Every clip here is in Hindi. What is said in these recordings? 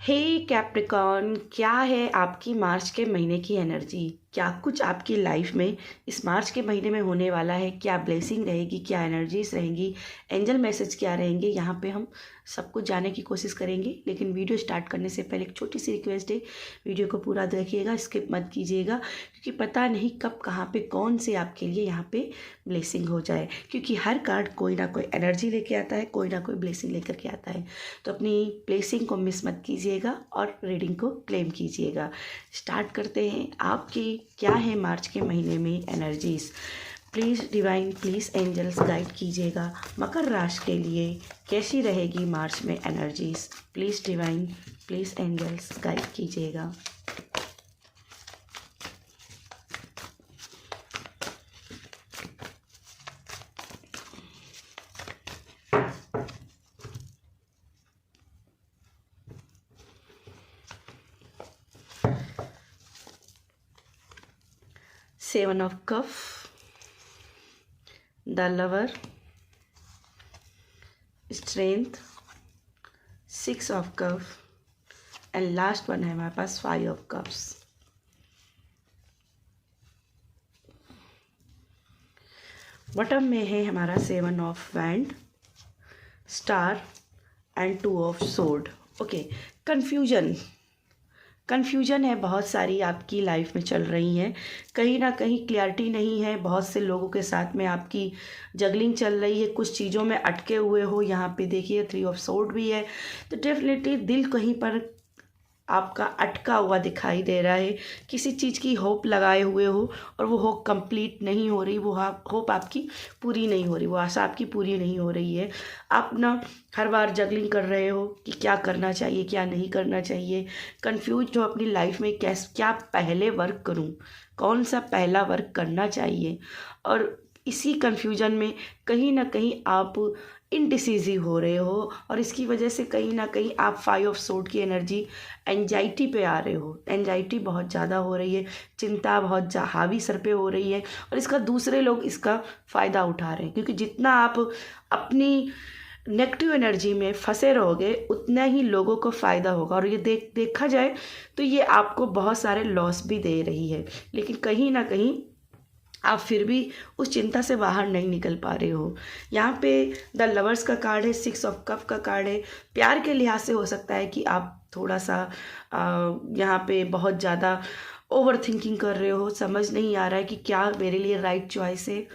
हे कैप्रिकॉर्न, क्या है आपकी मार्च के महीने की एनर्जी? क्या कुछ आपकी लाइफ में इस मार्च के महीने में होने वाला है? क्या ब्लेसिंग रहेगी? क्या एनर्जीज रहेंगी? एंजल मैसेज क्या रहेंगे? यहाँ पे हम सब कुछ जानने की कोशिश करेंगे। लेकिन वीडियो स्टार्ट करने से पहले एक छोटी सी रिक्वेस्ट है, वीडियो को पूरा देखिएगा, स्किप मत कीजिएगा, क्योंकि पता नहीं कब कहाँ पे कौन से आपके लिए यहाँ पे ब्लेसिंग हो जाए। क्योंकि हर कार्ड कोई ना कोई एनर्जी लेके आता है, कोई ना कोई ब्लेसिंग लेकर के आता है। तो अपनी ब्लेसिंग को मिस मत कीजिएगा और रीडिंग को क्लेम कीजिएगा। स्टार्ट करते हैं। आपकी क्या है मार्च के महीने में energies? Please divine, please angels guide कीजिएगा। मकर राशि के लिए कैसी रहेगी मार्च में energies? Please divine, please angels guide कीजिएगा। Seven of Cups, the Lover, Strength, Six of Cups and last one है हमारे पास Five of Cups। बॉटम में है हमारा Seven of Wands, star and Two of Swords। Okay, confusion है, बहुत सारी आपकी लाइफ में चल रही हैं। कहीं ना कहीं क्लैरिटी नहीं है। बहुत से लोगों के साथ में आपकी जगलिंग चल रही है, कुछ चीज़ों में अटके हुए हो। यहाँ पे देखिए 3 ऑफ सोर्ड भी है। तो डेफिनेटली दिल कहीं पर आपका अटका हुआ दिखाई दे रहा है। किसी चीज़ की होप लगाए हुए हो और वो होप कंप्लीट नहीं हो रही, वो होप आपकी पूरी नहीं हो रही, वो आशा आपकी पूरी नहीं हो रही है। आप ना हर बार जगलिंग कर रहे हो कि क्या करना चाहिए, क्या नहीं करना चाहिए। कंफ्यूज हो अपनी लाइफ में, क्या पहले वर्क करूं, कौन सा पहला वर्क करना चाहिए। और इसी कंफ्यूजन में कहीं ना कहीं आप इनडिसिसिव हो रहे हो और इसकी वजह से कहीं ना कहीं आप 5 ऑफ सोर्ड की एनर्जी एंजाइटी पे आ रहे हो। एंजाइटी बहुत ज़्यादा हो रही है, चिंता बहुत हावी सर पे हो रही है और इसका दूसरे लोग इसका फ़ायदा उठा रहे हैं। क्योंकि जितना आप अपनी नेगेटिव एनर्जी में फंसे रहोगे उतना ही लोगों को फ़ायदा होगा। और ये देखा जाए तो ये आपको बहुत सारे लॉस भी दे रही है। लेकिन कहीं ना कहीं आप फिर भी उस चिंता से बाहर नहीं निकल पा रहे हो। यहाँ पे द लवर्स का कार्ड है, 6 ऑफ कप का कार्ड है। प्यार के लिहाज से हो सकता है कि आप थोड़ा सा यहाँ पे बहुत ज़्यादा ओवर थिंकिंग कर रहे हो, समझ नहीं आ रहा है कि क्या मेरे लिए राइट चॉइस है।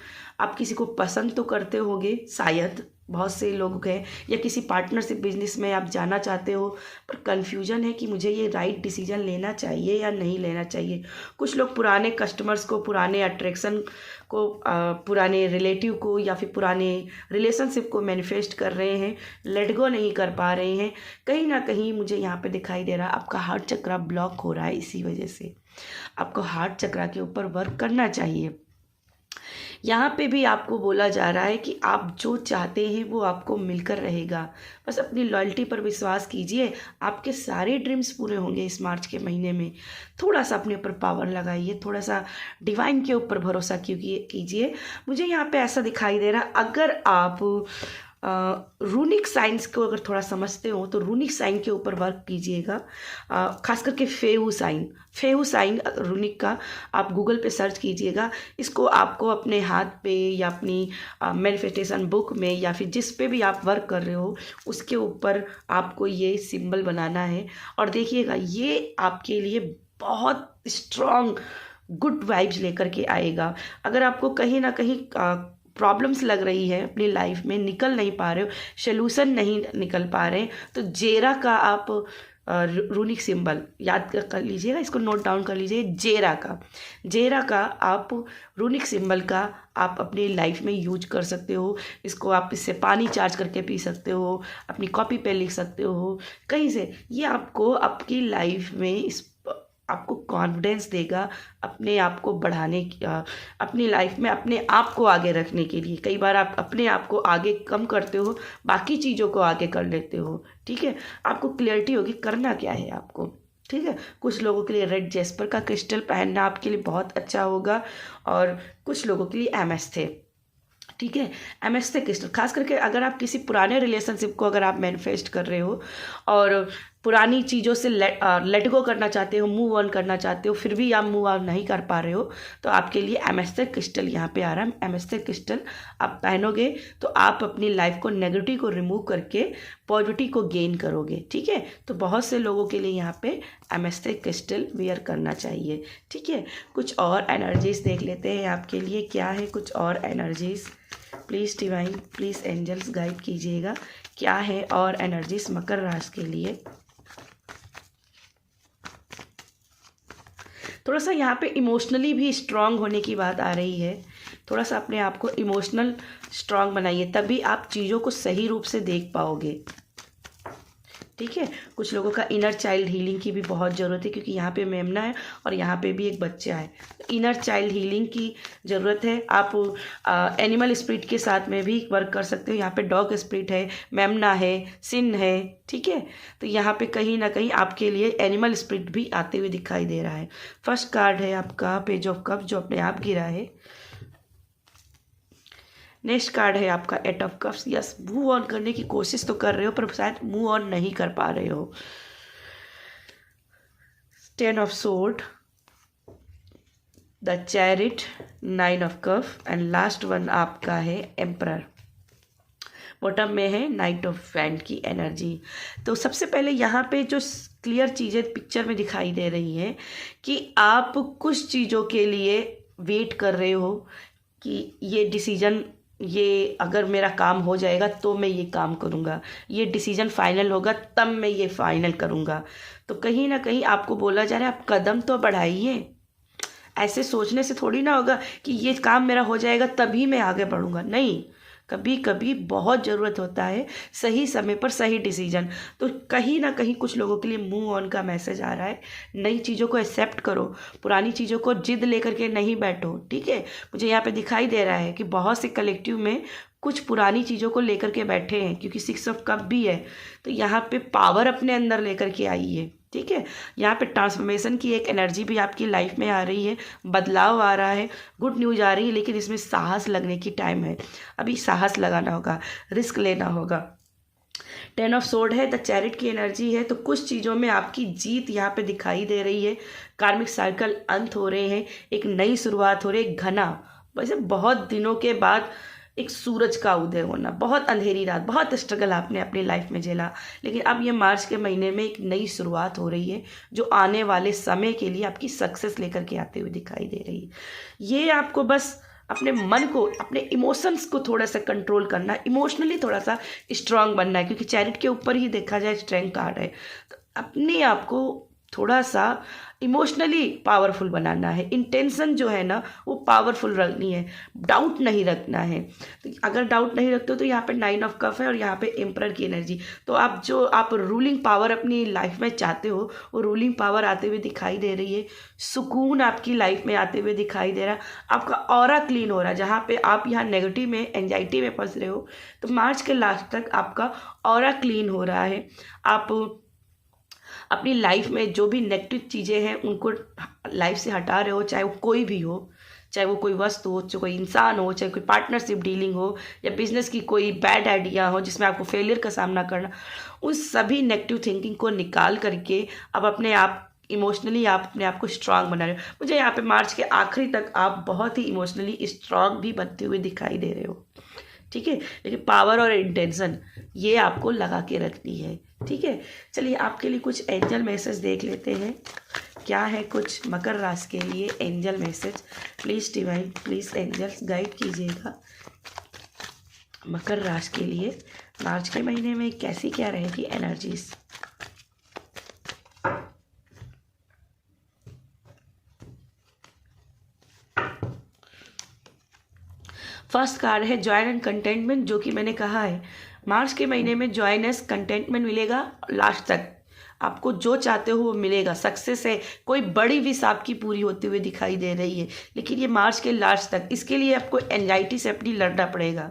आप किसी को पसंद तो करते होगे शायद, बहुत से लोग हैं, या किसी पार्टनरशिप बिजनेस में आप जाना चाहते हो, पर कन्फ्यूजन है कि मुझे ये राइट डिसीजन लेना चाहिए या नहीं लेना चाहिए। कुछ लोग पुराने कस्टमर्स को, पुराने अट्रैक्शन को, पुराने रिलेटिव को या फिर पुराने रिलेशनशिप को मैनिफेस्ट कर रहे हैं, लेट गो नहीं कर पा रहे हैं। कहीं ना कहीं मुझे यहाँ पे दिखाई दे रहा है आपका हार्ट चक्रा ब्लॉक हो रहा है। इसी वजह से आपको हार्ट चक्रा के ऊपर वर्क करना चाहिए। यहाँ पे भी आपको बोला जा रहा है कि आप जो चाहते हैं वो आपको मिलकर रहेगा। बस अपनी लॉयल्टी पर विश्वास कीजिए, आपके सारे ड्रीम्स पूरे होंगे इस मार्च के महीने में। थोड़ा सा अपने ऊपर पावर लगाइए, थोड़ा सा डिवाइन के ऊपर भरोसा कीजिए। मुझे यहाँ पे ऐसा दिखाई दे रहा है, अगर आप रूनिक साइंस को अगर थोड़ा समझते हो तो रूनिक साइन के ऊपर वर्क कीजिएगा। खास करके फेहू साइन रूनिक का आप गूगल पे सर्च कीजिएगा। इसको आपको अपने हाथ पे या अपनी मैनिफेस्टेशन बुक में या फिर जिस पे भी आप वर्क कर रहे हो उसके ऊपर आपको ये सिंबल बनाना है। और देखिएगा ये आपके लिए बहुत स्ट्रॉन्ग गुड वाइब्स लेकर के आएगा। अगर आपको कहीं ना कहीं प्रॉब्लम्स लग रही है अपनी लाइफ में, निकल नहीं पा रहे हो, सोल्यूशन नहीं निकल पा रहे हैं, तो जेरा का आप रूनिक सिंबल याद कर लीजिएगा, इसको नोट डाउन कर लीजिए। जेरा का आप रूनिक सिंबल का आप अपनी लाइफ में यूज कर सकते हो। इसको आप इससे पानी चार्ज करके पी सकते हो, अपनी कॉपी पे लिख सकते हो, कहीं से। ये आपको आपकी लाइफ में आपको कॉन्फिडेंस देगा अपने आप को बढ़ाने की, अपनी लाइफ में अपने आप को आगे रखने के लिए। कई बार आप अपने आप को आगे कम करते हो, बाकी चीज़ों को आगे कर लेते हो। ठीक है, आपको क्लियरिटी होगी करना क्या है आपको। ठीक है, कुछ लोगों के लिए रेड जेस्पर का क्रिस्टल पहनना आपके लिए बहुत अच्छा होगा और कुछ लोगों के लिए एमेस्थे। ठीक है, एमेस्थे क्रिस्टल, खास करके अगर आप किसी पुराने रिलेशनशिप को अगर आप मैनिफेस्ट कर रहे हो और पुरानी चीज़ों से लेट गो करना चाहते हो, मूव ऑन करना चाहते हो, फिर भी आप मूव ऑन नहीं कर पा रहे हो, तो आपके लिए एमेथिस्ट क्रिस्टल यहाँ पे आ रहा है। एमेथिस्ट क्रिस्टल आप पहनोगे तो आप अपनी लाइफ को, नेगेटिव को रिमूव करके पॉजिटिव को गेन करोगे। ठीक है, तो बहुत से लोगों के लिए यहाँ पे एमेथिस्ट क्रिस्टल वेयर करना चाहिए। ठीक है, कुछ और एनर्जीज देख लेते हैं आपके लिए क्या है। कुछ और energies please divine, please angels guide कीजिएगा, क्या है और एनर्जीज मकर राशि के लिए। थोड़ा सा यहाँ पे इमोशनली भी स्ट्रांग होने की बात आ रही है। थोड़ा सा अपने आप को इमोशनल स्ट्रांग बनाइए, तभी आप चीज़ों को सही रूप से देख पाओगे। ठीक है, कुछ लोगों का इनर चाइल्ड हीलिंग की भी बहुत ज़रूरत है, क्योंकि यहाँ पे मेमना है और यहाँ पे भी एक बच्चा है। इनर चाइल्ड हीलिंग की ज़रूरत है। आप एनिमल स्पिरिट के साथ में भी वर्क कर सकते हो। यहाँ पे डॉग स्पिरिट है, मेमना है, सिन है। ठीक है, तो यहाँ पे कहीं ना कहीं आपके लिए एनिमल स्पिरिट भी आते हुए दिखाई दे रहा है। फर्स्ट कार्ड है आपका पेज ऑफ कप, जो अपने आप गिरा है। नेक्स्ट कार्ड है आपका eight of cups. Yes, move on करने की कोशिश तो कर रहे हो, पर शायद मूव ऑन नहीं कर पा रहे हो। Ten of sword, the chariot, nine of cup and last one आपका है एम्परर। बॉटम में है नाइट ऑफ वैंड की एनर्जी। तो सबसे पहले यहाँ पे जो क्लियर चीज़ें पिक्चर में दिखाई दे रही हैं कि आप कुछ चीज़ों के लिए वेट कर रहे हो कि ये डिसीजन, ये अगर मेरा काम हो जाएगा तो मैं ये काम करूँगा, ये डिसीजन फाइनल होगा तब मैं ये फाइनल करूँगा। तो कहीं ना कहीं आपको बोला जा रहा है आप कदम तो बढ़ाइए। ऐसे सोचने से थोड़ी ना होगा कि ये काम मेरा हो जाएगा तभी मैं आगे बढ़ूँगा। नहीं, कभी कभी बहुत ज़रूरत होता है सही समय पर सही डिसीजन। तो कहीं ना कहीं कुछ लोगों के लिए मूव ऑन का मैसेज आ रहा है। नई चीज़ों को एक्सेप्ट करो, पुरानी चीज़ों को जिद लेकर के नहीं बैठो। ठीक है, मुझे यहाँ पे दिखाई दे रहा है कि बहुत से कलेक्टिव में कुछ पुरानी चीज़ों को लेकर के बैठे हैं, क्योंकि 6 ऑफ कप भी है। तो यहाँ पे पावर अपने अंदर लेकर के आई है। ठीक है, यहाँ पे ट्रांसफॉर्मेशन की एक एनर्जी भी आपकी लाइफ में आ रही है, बदलाव आ रहा है, गुड न्यूज़ आ रही है, लेकिन इसमें साहस लगने की टाइम है। अभी साहस लगाना होगा, रिस्क लेना होगा। 10 ऑफ सोर्ड है, द चैरिट की एनर्जी है। तो कुछ चीज़ों में आपकी जीत यहाँ पे दिखाई दे रही है। कार्मिक साइकिल अंत हो रहे हैं, एक नई शुरुआत हो रही है। घना, वैसे बहुत दिनों के बाद एक सूरज का उदय होना, बहुत अंधेरी रात, बहुत स्ट्रगल आपने अपनी लाइफ में झेला, लेकिन अब ये मार्च के महीने में एक नई शुरुआत हो रही है, जो आने वाले समय के लिए आपकी सक्सेस लेकर के आते हुए दिखाई दे रही है। ये आपको बस अपने मन को, अपने इमोशंस को थोड़ा सा कंट्रोल करना, इमोशनली थोड़ा सा स्ट्रांग बनना है, क्योंकि चैरिट के ऊपर ही देखा जाए स्ट्रेंथ कार्ड है। तो अपने आप को थोड़ा सा इमोशनली पावरफुल बनाना है। इंटेंशन जो है ना वो पावरफुल रखनी है, डाउट नहीं रखना है। तो अगर डाउट नहीं रखते हो तो यहाँ पे 9 ऑफ कप है और यहाँ पे एम्परर की एनर्जी। तो आप रूलिंग पावर अपनी लाइफ में चाहते हो, वो रूलिंग पावर आते हुए दिखाई दे रही है। सुकून आपकी लाइफ में आते हुए दिखाई दे रहा है। आपका ऑरा क्लीन हो रहा है। जहाँ पे आप यहाँ नेगेटिव में, एंजाइटी में फंस रहे हो, तो मार्च के लास्ट तक आपका ऑरा क्लीन हो रहा है। आप अपनी लाइफ में जो भी नेगेटिव चीज़ें हैं उनको लाइफ से हटा रहे हो, चाहे वो कोई भी हो, चाहे वो कोई वस्तु हो, चाहे कोई इंसान हो, चाहे कोई पार्टनरशिप डीलिंग हो, या बिजनेस की कोई बैड आइडिया हो जिसमें आपको फेलियर का सामना करना। उन सभी नेगेटिव थिंकिंग को निकाल करके अब अपने आप इमोशनली आप अपने आप को स्ट्रांग बना रहे हो। मुझे यहाँ पे मार्च के आखिरी तक आप बहुत ही इमोशनली स्ट्रांग भी बनते हुए दिखाई दे रहे हो। ठीक है, लेकिन पावर और इंटेंशन ये आपको लगा के रखनी है। ठीक है, चलिए आपके लिए कुछ एंजल मैसेज देख लेते हैं। क्या है कुछ मकर राशि के लिए angel message? Please divine, please angels guide कीजिएगा। मकर राशि के लिए मार्च के महीने में कैसी क्या रहेगी एनर्जीज? फर्स्ट कार्ड है जॉय एंड कंटेंटमेंट, जो कि मैंने कहा है मार्च के महीने में जॉयनेस, कंटेंटमेंट मिलेगा। लास्ट तक आपको जो चाहते हो वो मिलेगा। सक्सेस है, कोई बड़ी विश आपकी पूरी होते हुए दिखाई दे रही है, लेकिन ये मार्च के लास्ट तक, इसके लिए आपको एंजाइटी से अपनी लड़ना पड़ेगा।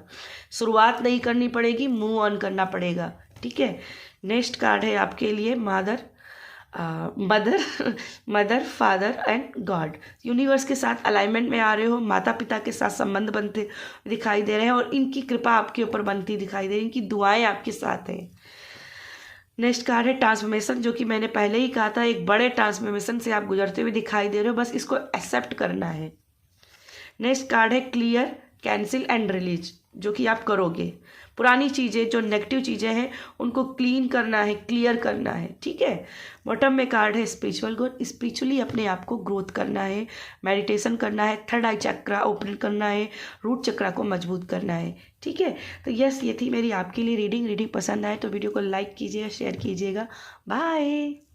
शुरुआत नहीं करनी पड़ेगी, मूव ऑन करना पड़ेगा। ठीक है, नेक्स्ट कार्ड है आपके लिए mother father and God. Universe के साथ अलाइनमेंट में आ रहे हो, माता पिता के साथ संबंध बनते दिखाई दे रहे हैं और इनकी कृपा आपके ऊपर बनती दिखाई दे रही है, इनकी दुआएं आपके साथ हैं। नेक्स्ट कार्ड है ट्रांसफॉर्मेशन, जो कि मैंने पहले ही कहा था, एक बड़े ट्रांसफॉर्मेशन से आप गुजरते हुए दिखाई दे रहे हो, बस इसको एक्सेप्ट करना है। नेक्स्ट कार्ड है क्लियर, कैंसिल एंड रिलीज, जो कि आप करोगे। पुरानी चीज़ें, जो नेगेटिव चीज़ें हैं, उनको क्लीन करना है, क्लियर करना है, ठीक है। बॉटम में कार्ड है स्पिरिचुअल ग्रोथ, स्पिरिचुअली अपने आप को ग्रोथ करना है, मेडिटेशन करना है, थर्ड आई चक्रा ओपन करना है, रूट चक्रा को मजबूत करना है, ठीक है। तो यस, ये थी मेरी आपके लिए रीडिंग। पसंद आए तो वीडियो को लाइक कीजिएगा, शेयर कीजिएगा। बाय।